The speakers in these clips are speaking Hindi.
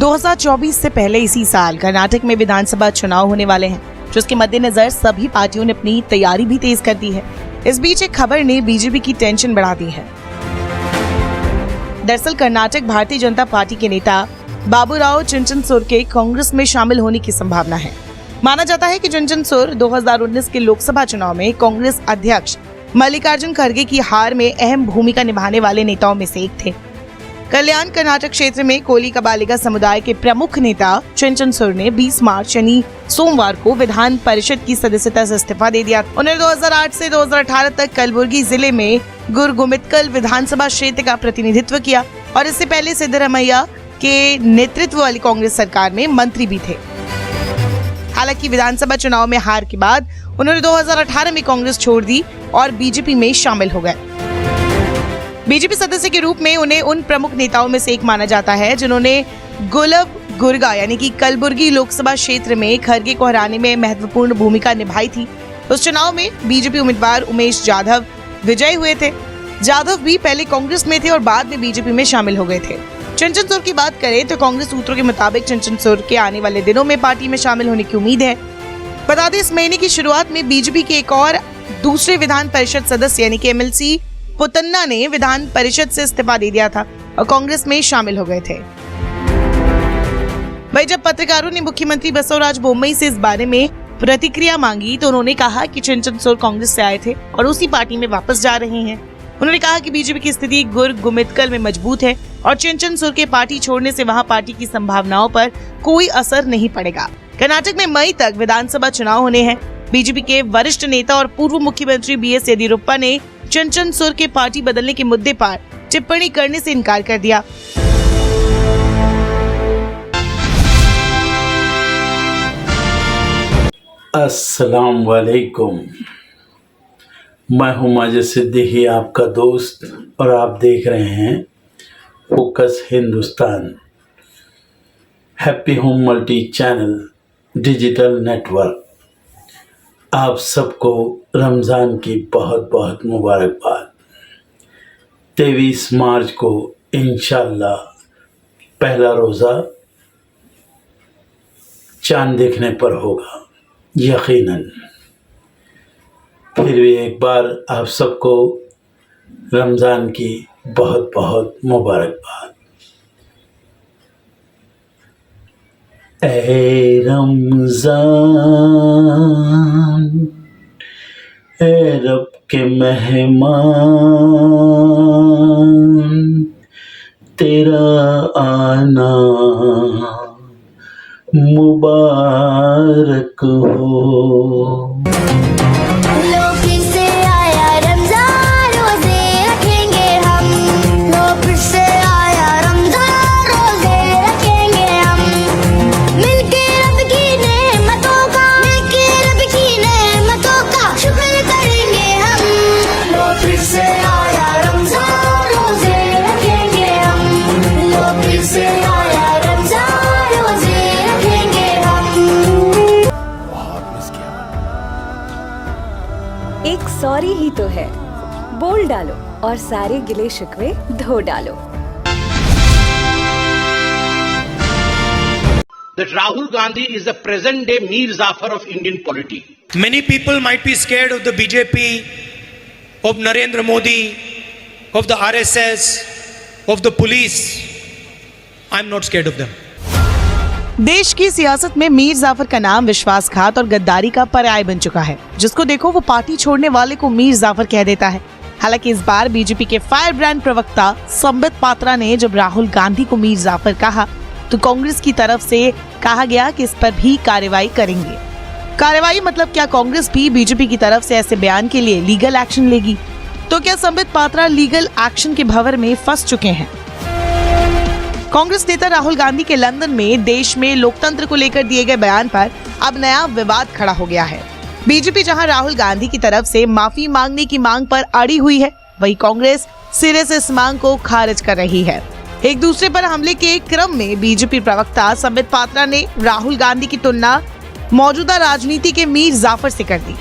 2024 से पहले इसी साल कर्नाटक में विधानसभा चुनाव होने वाले हैं, जिसके मद्देनजर सभी पार्टियों ने अपनी तैयारी भी तेज कर दी है। इस बीच एक खबर ने बीजेपी की टेंशन बढ़ा दी है। दरअसल कर्नाटक भारतीय जनता पार्टी के नेता बाबूराव चिंचनसूर के कांग्रेस में शामिल होने की संभावना है। माना जाता है कि चिंचनसूर 2019 के लोकसभा चुनाव में कांग्रेस अध्यक्ष मल्लिकार्जुन खड़गे की हार में अहम भूमिका निभाने वाले नेताओं में से एक थे। कल्याण कर्नाटक क्षेत्र में कोली कबालिगा समुदाय के प्रमुख नेता चिंचनसूर ने 20 मार्च यानी सोमवार को विधान परिषद की सदस्यता से इस्तीफा दे दिया। उन्होंने 2008 से 2018 तक कलबुर्गी जिले में गुरगुमितकल विधानसभा क्षेत्र का प्रतिनिधित्व किया और इससे पहले सिद्धरामैया के नेतृत्व वाली कांग्रेस सरकार में मंत्री भी थे। हालांकि विधानसभा चुनाव में हार के बाद उन्होंने 2018 में कांग्रेस छोड़ दी और बीजेपी में शामिल हो गए। बीजेपी सदस्य के रूप में उन्हें उन प्रमुख नेताओं में से एक माना जाता है जिन्होंने गुलबर्गा यानी कि कलबुर्गी लोकसभा क्षेत्र में खड़गे को हराने में महत्वपूर्ण भूमिका निभाई थी। उस चुनाव में बीजेपी उम्मीदवार उमेश जाधव विजयी हुए थे। जाधव भी पहले कांग्रेस में थे और बाद में बीजेपी में शामिल हो गए थे। चिंचनसूर की बात करें तो कांग्रेस सूत्रों के मुताबिक चिंचनसूर के आने वाले दिनों में पार्टी में शामिल होने की उम्मीद है। बता दें, इस महीने की शुरुआत में बीजेपी के एक और दूसरे विधान परिषद सदस्य यानी कि एमएलसी पुतन्ना ने विधान परिषद से इस्तीफा दे दिया था और कांग्रेस में शामिल हो गए थे। वहीं जब पत्रकारों ने मुख्यमंत्री बसवराज बोम्मई से इस बारे में प्रतिक्रिया मांगी तो उन्होंने कहा कि चिंचनसूर कांग्रेस से आए थे और उसी पार्टी में वापस जा रहे हैं। उन्होंने कहा कि बीजेपी की स्थिति गुरगुमितकल में मजबूत है और चिंचनसूर के पार्टी छोड़ने से वहां पार्टी की संभावनाओं पर कोई असर नहीं पड़ेगा। कर्नाटक में मई तक विधानसभा चुनाव होने हैं। बीजेपी के वरिष्ठ नेता और पूर्व मुख्यमंत्री बीएस येदियुरप्पा ने चिंचनसूर के पार्टी बदलने के मुद्दे पर टिप्पणी करने से इनकार कर दिया। अस्सलाम वालेकुम, मैं हूं माजिद सिद्दीकी, आपका दोस्त, और आप देख रहे हैं focus Hindustan, happy home multi channel digital network. आप सबको रमज़ान की बहुत बहुत मुबारकबाद। 23 मार्च को इंशाअल्लाह पहला रोज़ा चांद देखने पर होगा यकीनन। फिर भी एक बार आप सबको रमज़ान की बहुत बहुत मुबारकबाद। ए रमज़ान ए रब के मेहमान, तेरा आना मुबारक हो। एक सॉरी ही तो है, बोल डालो और सारे गिले शिकवे धो डालो। That Rahul Gandhi is the present day Mir Jafar of Indian politics. Many people might be scared of the BJP, of Narendra Modi, of the RSS, of the police. I'm not scared of them. देश की सियासत में मीर जाफर का नाम विश्वासघात और गद्दारी का पर्याय बन चुका है। जिसको देखो वो पार्टी छोड़ने वाले को मीर जाफर कह देता है। हालांकि इस बार बीजेपी के फायर ब्रांड प्रवक्ता संबित पात्रा ने जब राहुल गांधी को मीर जाफर कहा तो कांग्रेस की तरफ से कहा गया कि इस पर भी कार्रवाई करेंगे। कार्रवाई मतलब क्या? कांग्रेस भी बीजेपी की तरफ से ऐसे बयान के लिए लीगल एक्शन लेगी? तो क्या संबित पात्रा लीगल एक्शन के भंवर में फंस चुके हैं? कांग्रेस नेता राहुल गांधी के लंदन में देश में लोकतंत्र को लेकर दिए गए बयान पर अब नया विवाद खड़ा हो गया है। बीजेपी जहां राहुल गांधी की तरफ से माफी मांगने की मांग पर अड़ी हुई है, वहीं कांग्रेस सिरे से इस मांग को खारिज कर रही है। एक दूसरे पर हमले के क्रम में बीजेपी प्रवक्ता संबित पात्रा ने राहुल गांधी की तुलना मौजूदा राजनीति के मीर जाफर से कर दी।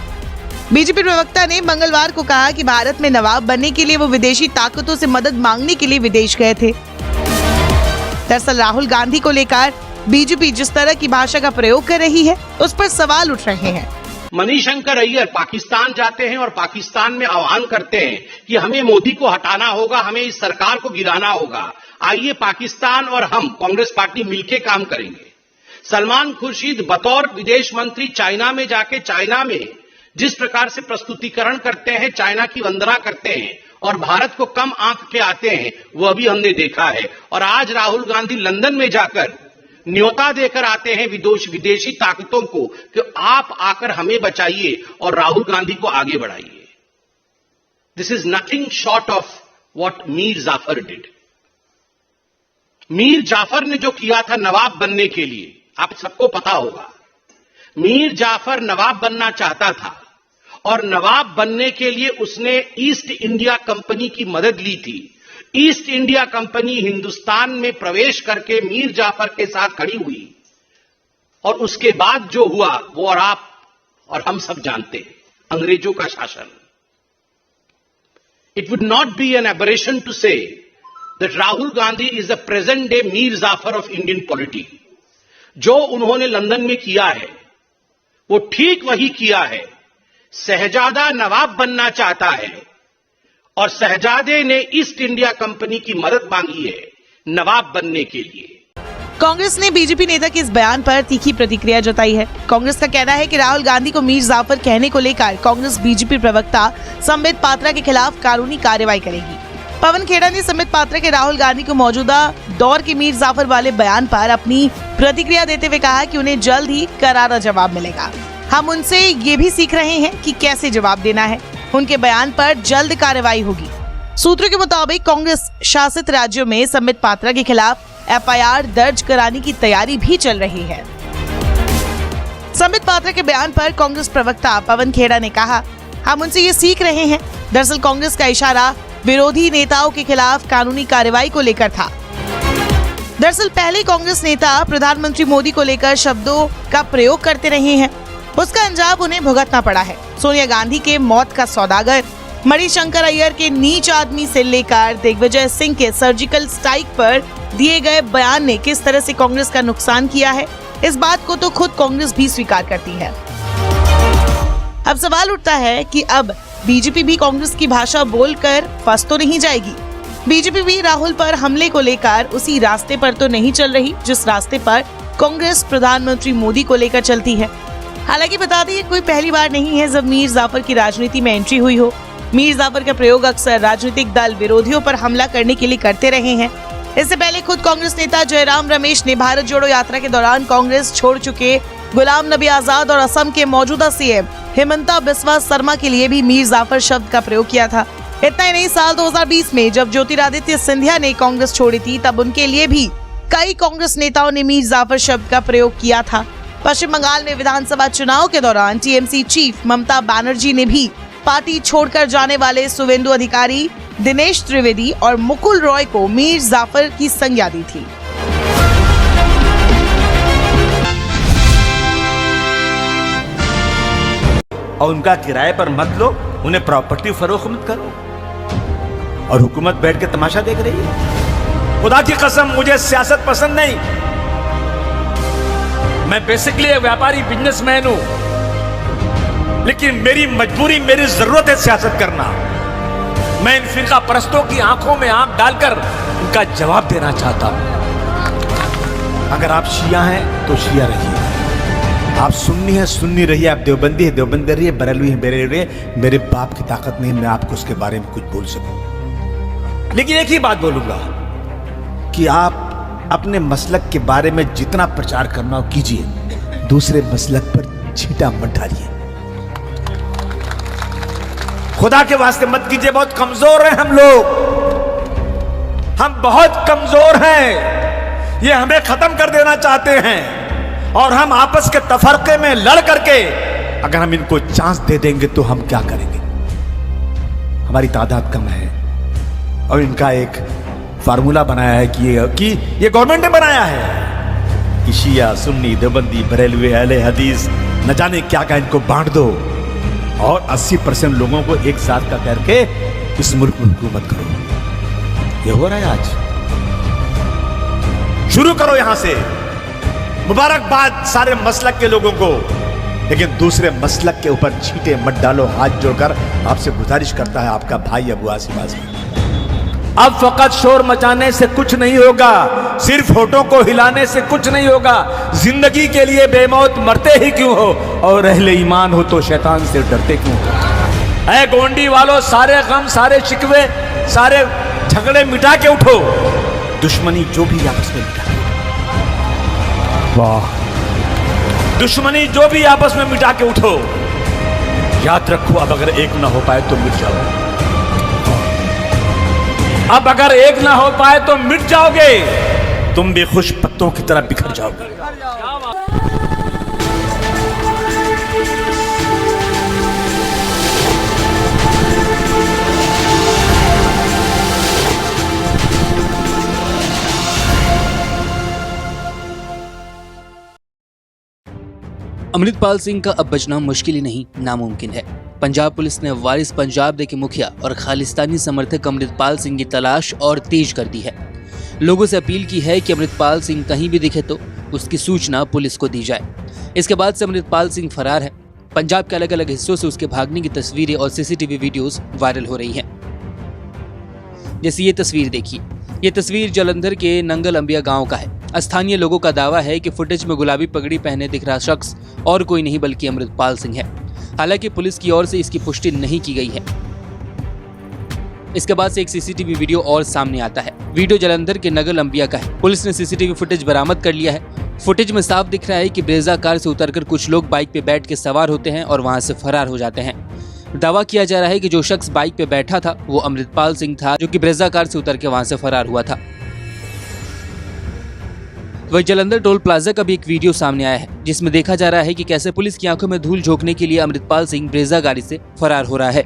बीजेपी प्रवक्ता ने मंगलवार को कहा कि भारत में नवाब बनने के लिए वो विदेशी ताकतों से मदद मांगने के लिए विदेश गए थे। दरअसल राहुल गांधी को लेकर बीजेपी जिस तरह की भाषा का प्रयोग कर रही है उस पर सवाल उठ रहे हैं। मणिशंकर अय्यर पाकिस्तान जाते हैं और पाकिस्तान में आह्वान करते हैं कि हमें मोदी को हटाना होगा, हमें इस सरकार को गिराना होगा। आइए पाकिस्तान और हम कांग्रेस पार्टी मिलकर काम करेंगे। सलमान खुर्शीद बतौर विदेश मंत्री चाइना में जाके चाइना में जिस प्रकार से प्रस्तुतिकरण करते हैं, चाइना की वंदना करते हैं और भारत को कम आंक के आते हैं, वह भी हमने देखा है। और आज राहुल गांधी लंदन में जाकर न्योता देकर आते हैं विदेशी ताकतों को कि आप आकर हमें बचाइए और राहुल गांधी को आगे बढ़ाइए। This is nothing short of what Mir Jafar did. Mir Jafar ने जो किया था नवाब बनने के लिए, आप सबको पता होगा। मीर जाफर नवाब बनना चाहता था और नवाब बनने के लिए उसने ईस्ट इंडिया कंपनी की मदद ली थी। ईस्ट इंडिया कंपनी हिंदुस्तान में प्रवेश करके मीर जाफर के साथ खड़ी हुई और उसके बाद जो हुआ वो और आप और हम सब जानते हैं, अंग्रेजों का शासन। It would not be an aberration to say that Rahul Gandhi is the present day Mir Jafar of Indian polity. जो उन्होंने लंदन में किया है वो ठीक वही किया है। शहजादा नवाब बनना चाहता है और शहजादे ने ईस्ट इंडिया कंपनी की मदद मांगी है नवाब बनने के लिए। कांग्रेस ने बीजेपी नेता के इस बयान पर तीखी प्रतिक्रिया जताई है। कांग्रेस का कहना है कि राहुल गांधी को मीर जाफर कहने को लेकर कांग्रेस बीजेपी प्रवक्ता संबित पात्रा के खिलाफ कानूनी कार्रवाई करेगी। पवन खेड़ा ने संबित पात्रा के राहुल गांधी को मौजूदा दौर के मीर जाफर वाले बयान पर अपनी प्रतिक्रिया देते हुए कहा कि उन्हें जल्द ही करारा जवाब मिलेगा। हम उनसे ये भी सीख रहे हैं कि कैसे जवाब देना है। उनके बयान पर जल्द कार्रवाई होगी। सूत्रों के मुताबिक कांग्रेस शासित राज्यों में संबित पात्रा के खिलाफ एफआईआर दर्ज कराने की तैयारी भी चल रही है। संबित पात्रा के बयान पर कांग्रेस प्रवक्ता पवन खेड़ा ने कहा, हम उनसे ये सीख रहे हैं। दरअसल कांग्रेस का इशारा विरोधी नेताओं के खिलाफ कानूनी कार्रवाई को लेकर था। दरअसल पहले कांग्रेस नेता प्रधानमंत्री मोदी को लेकर शब्दों का प्रयोग करते रहे हैं, उसका अंजाम उन्हें भुगतना पड़ा है। सोनिया गांधी के मौत का सौदागर, मणिशंकर अय्यर के नीच आदमी से लेकर दिग्विजय सिंह के सर्जिकल स्ट्राइक पर दिए गए बयान ने किस तरह से कांग्रेस का नुकसान किया है, इस बात को तो खुद कांग्रेस भी स्वीकार करती है। अब सवाल उठता है कि अब बीजेपी भी कांग्रेस की भाषा बोलकर फंस तो नहीं जाएगी। बीजेपी भी राहुल पर हमले को लेकर उसी रास्ते पर तो नहीं चल रही जिस रास्ते पर कांग्रेस प्रधानमंत्री मोदी को लेकर चलती है। हालांकि बता दें, कोई पहली बार नहीं है जब मीर जाफर की राजनीति में एंट्री हुई हो। मीर जाफर का प्रयोग अक्सर राजनीतिक दल विरोधियों पर हमला करने के लिए करते रहे हैं। इससे पहले खुद कांग्रेस नेता जयराम रमेश ने भारत जोड़ो यात्रा के दौरान कांग्रेस छोड़ चुके गुलाम नबी आजाद और असम के मौजूदा सीएम हिमंता बिस्वा शर्मा के लिए भी मीर जाफर शब्द का प्रयोग किया था। इतना ही नहीं, साल 2020 में जब ज्योतिरादित्य सिंधिया ने कांग्रेस छोड़ी थी तब उनके लिए भी कई कांग्रेस नेताओं ने मीर जाफर शब्द का प्रयोग किया था। पश्चिम बंगाल में विधानसभा चुनाव के दौरान टीएमसी चीफ ममता बनर्जी ने भी पार्टी छोड़कर जाने वाले शुवेंदु अधिकारी, दिनेश त्रिवेदी और मुकुल रॉय को मीर जाफर की संज्ञा दी थी। और उनका किराए पर मत लो, उन्हें प्रॉपर्टी फरोख्त मत करो और हुकूमत बैठ के तमाशा देख रही है। खुदा की कसम, मुझे सियासत पसंद नहीं। मैं बेसिकली एक व्यापारी बिजनेसमैन हूं, लेकिन मेरी मजबूरी, मेरी जरूरत है सियासत करना। मैं इन फिरका परस्तों की आंखों में आंख डालकर उनका जवाब देना चाहता हूं। अगर आप शिया हैं तो शिया रहिए, आप सुन्नी है सुन्नी रहिए, आप देवबंदी है देवबंदी रहिए, बरेलवी है बरेलवी रहिए। मेरे बाप की ताकत नहीं मैं आपको उसके बारे में कुछ बोल सकूं, लेकिन एक ही बात बोलूंगा कि आप अपने मसलक के बारे में जितना प्रचार करना हो कीजिए, दूसरे मसलक पर छींटा मत डालिए। खुदा के वास्ते मत कीजिए। बहुत कमजोर हैं हम लोग, हम बहुत कमजोर हैं। ये हमें खत्म कर देना चाहते हैं और हम आपस के तफरके में लड़ करके अगर हम इनको चांस दे देंगे तो हम क्या करेंगे। हमारी तादाद कम है और इनका एक फार्मूला बनाया है कि ये गवर्नमेंट ने बनाया है कि शिया, सुन्नी, देवबंदी, बरेलवी, अहले हदीस, न जाने क्या क्या इनको बांट दो और 80% लोगों को एक साथ का करके इस मुल्क में हुकूमत करो। ये हो रहा है आज। शुरू करो यहां से। मुबारकबाद सारे मसलक के लोगों को, लेकिन दूसरे मसलक के ऊपर छींटे मत डालो। हाथ जोड़कर आपसे गुजारिश करता है आपका भाई अबू आसिम आजमी। अब फकत शोर मचाने से कुछ नहीं होगा, सिर्फ होठों को हिलाने से कुछ नहीं होगा। जिंदगी के लिए बेमौत मरते ही क्यों हो, और अहले ईमान हो तो शैतान से डरते क्यों हो। ऐ गोंडी वालों, सारे गम, सारे शिकवे, सारे झगड़े मिटा के उठो। दुश्मनी जो भी आपस में मिटा, वाह, दुश्मनी जो भी आपस में मिटा के उठो। याद रखो, अब अगर एक ना हो पाए तो मिट जाओ। अब अगर एक ना हो पाए तो मिट जाओगे, तुम भी खुश पत्तों की तरह बिखर जाओगे। अमृतपाल सिंह का अब बचना मुश्किल ही नहीं, नामुमकिन है। पंजाब पुलिस ने वारिस पंजाब दे के मुखिया और खालिस्तानी समर्थक अमृतपाल सिंह की तलाश और तेज कर दी है। लोगों से अपील की है कि अमृतपाल सिंह कहीं भी दिखे तो उसकी सूचना पुलिस को दी जाए। इसके बाद से अमृतपाल सिंह फरार है। पंजाब के अलग अलग हिस्सों से उसके भागने की तस्वीरें और सीसीटीवी वीडियोस वायरल हो रही हैं। जैसे ये तस्वीर देखिए, ये तस्वीर जालंधर के नंगल अंबिया गांव का है। स्थानीय लोगों का दावा है कि फुटेज में गुलाबी पगड़ी पहने दिख रहा शख्स और कोई नहीं बल्कि अमृतपाल सिंह है। हालांकि पुलिस की ओर से इसकी पुष्टि नहीं की गई है। इसके बाद से एक सीसीटीवी वीडियो और सामने आता है। वीडियो जालंधर के नगर अंबिया का है। पुलिस ने सीसीटीवी फुटेज बरामद कर लिया है। फुटेज में साफ दिख रहा है कि ब्रेजा कार से उतरकर कुछ लोग बाइक पे बैठ के सवार होते हैं और वहां से फरार हो जाते हैं। दावा किया जा रहा है कि जो शख्स बाइक पे बैठा था वो अमृतपाल सिंह था, जो कि ब्रेजा कार से उतर के वहां से फरार हुआ था। वही जालंधर टोल प्लाजा का भी एक वीडियो सामने आया है, जिसमें देखा जा रहा है कि कैसे पुलिस की आंखों में धूल झोंकने के लिए अमृतपाल सिंह ब्रेजा गाड़ी से फरार हो रहा है।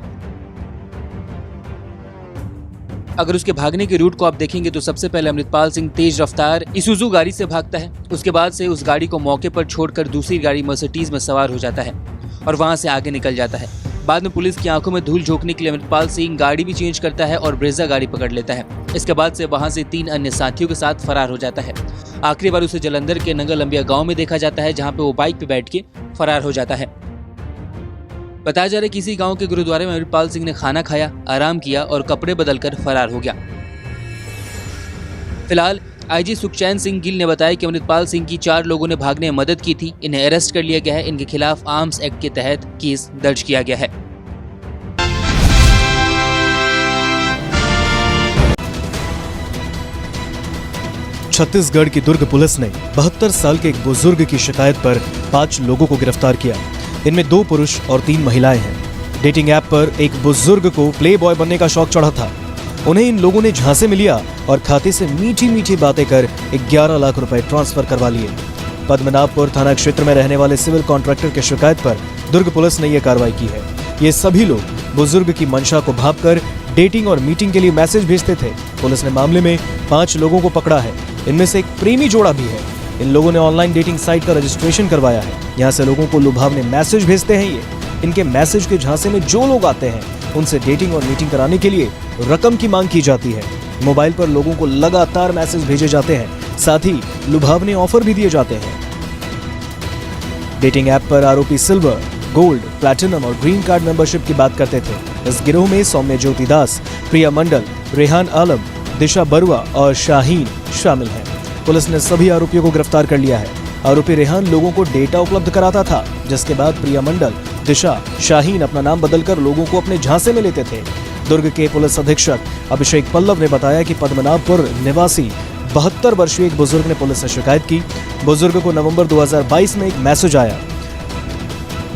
अगर उसके भागने के रूट को आप देखेंगे तो सबसे पहले अमृतपाल सिंह तेज रफ्तार इसूजू गाड़ी से भागता है। उसके बाद से उस गाड़ी को मौके पर छोड़कर दूसरी गाड़ी मर्सिडीज में सवार हो जाता है और वहां से आगे निकल जाता है। बाद में पुलिस की आंखों में धूल झोंकने के लिए अमृतपाल सिंह गाड़ी भी चेंज करता है और ब्रेजा गाड़ी पकड़ लेता है। इसके बाद से वहां से 3 अन्य साथियों के साथ फरार हो जाता है। आखिरी बार उसे जालंधर के नंगल अंबिया गांव में देखा जाता है, जहां पे वो बाइक पे बैठ के फरार हो जाता है। बताया जा रहा है कि इसी गांव के गुरुद्वारे में अमृतपाल सिंह ने खाना खाया, आराम किया और कपड़े बदलकर फरार हो गया। फिलहाल आईजी सुखचैन सिंह गिल ने बताया कि अमृतपाल सिंह की 4 लोगों ने भागने में मदद की थी। इन्हें अरेस्ट कर लिया गया है। इनके खिलाफ आर्म्स एक्ट के तहत केस दर्ज किया गया है। छत्तीसगढ़ की दुर्ग पुलिस ने 72 साल के एक बुजुर्ग की शिकायत पर 5 लोगों को गिरफ्तार किया। इनमें 2 पुरुष और 3 महिलाएं हैं। डेटिंग ऐप पर एक बुजुर्ग को प्ले बॉय बनने का शौक चढ़ा था। उन्हें इन लोगों ने झांसे में लिया और खाते से मीठी मीठी बातें कर 11 लाख रुपए ट्रांसफर करवा लिए। पद्मनाभपुर थाना क्षेत्र में रहने वाले सिविल कॉन्ट्रैक्टर की शिकायत पर दुर्ग पुलिस ने यह कार्रवाई की है। ये सभी लोग बुजुर्ग की मंशा को भांपकर डेटिंग और मीटिंग के लिए मैसेज भेजते थे। पुलिस ने मामले में 5 लोगों को पकड़ा है। इनमें से एक प्रेमी जोड़ा भी है। इन लोगों ने ऑनलाइन डेटिंग साइट का रजिस्ट्रेशन करवाया है। यहाँ से लोगों को लुभावने मैसेज भेजते हैं। ये इनके मैसेज के झांसे में जो लोग आते हैं उनसे डेटिंग और मीटिंग कराने के लिए रकम की मांग की जाती है। मोबाइल पर लोगों को लगातार मैसेज भेजे जाते हैं, साथ ही लुभावने ऑफर भी दिए जाते हैं। डेटिंग ऐप पर आरोपी सिल्वर, गोल्ड, प्लैटिनम और ग्रीन कार्ड मेंबरशिप की बात करते थे। इस गिरोह में सौम्य ज्योति दास, प्रिया मंडल, रेहान आलम, दिशा बरुआ और शाहीन शामिल हैं। पुलिस ने सभी आरोपियों को गिरफ्तार कर लिया है। आरोपी रेहान लोगों को डेटा उपलब्ध कराता था, जिसके बाद प्रिया मंडल, दिशा, शाहीन अपना नाम बदलकर लोगों को अपने झांसे में लेते थे। दुर्ग के पुलिस अधीक्षक अभिषेक पल्लव ने बताया कि पद्मनाभपुर निवासी 72 वर्षीय एक बुजुर्ग ने पुलिस से शिकायत की। बुजुर्ग को नवंबर 2022 में एक मैसेज आया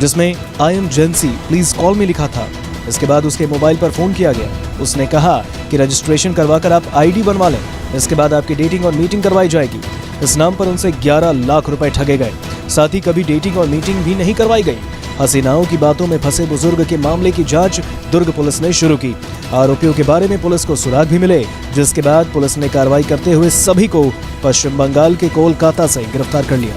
जिसमें आई एम जेंसी, प्लीज कॉल मी लिखा था। इसके बाद उसके मोबाइल पर फोन किया गया। उसने कहा कि रजिस्ट्रेशन करवाकर आप आईडी बनवा लें, इसके बाद आपकी डेटिंग और मीटिंग करवाई जाएगी। इस नाम पर उनसे 11 लाख रुपए ठगे गए। साथ ही कभी डेटिंग और मीटिंग भी नहीं करवाई गई। हसीनाओं की बातों में फंसे बुजुर्ग के मामले की जांच दुर्ग पुलिस ने शुरू की। आरोपियों के बारे में पुलिस को सुराग भी मिले, जिसके बाद पुलिस ने कार्रवाई करते हुए सभी को पश्चिम बंगाल के कोलकाता से गिरफ्तार कर लिया।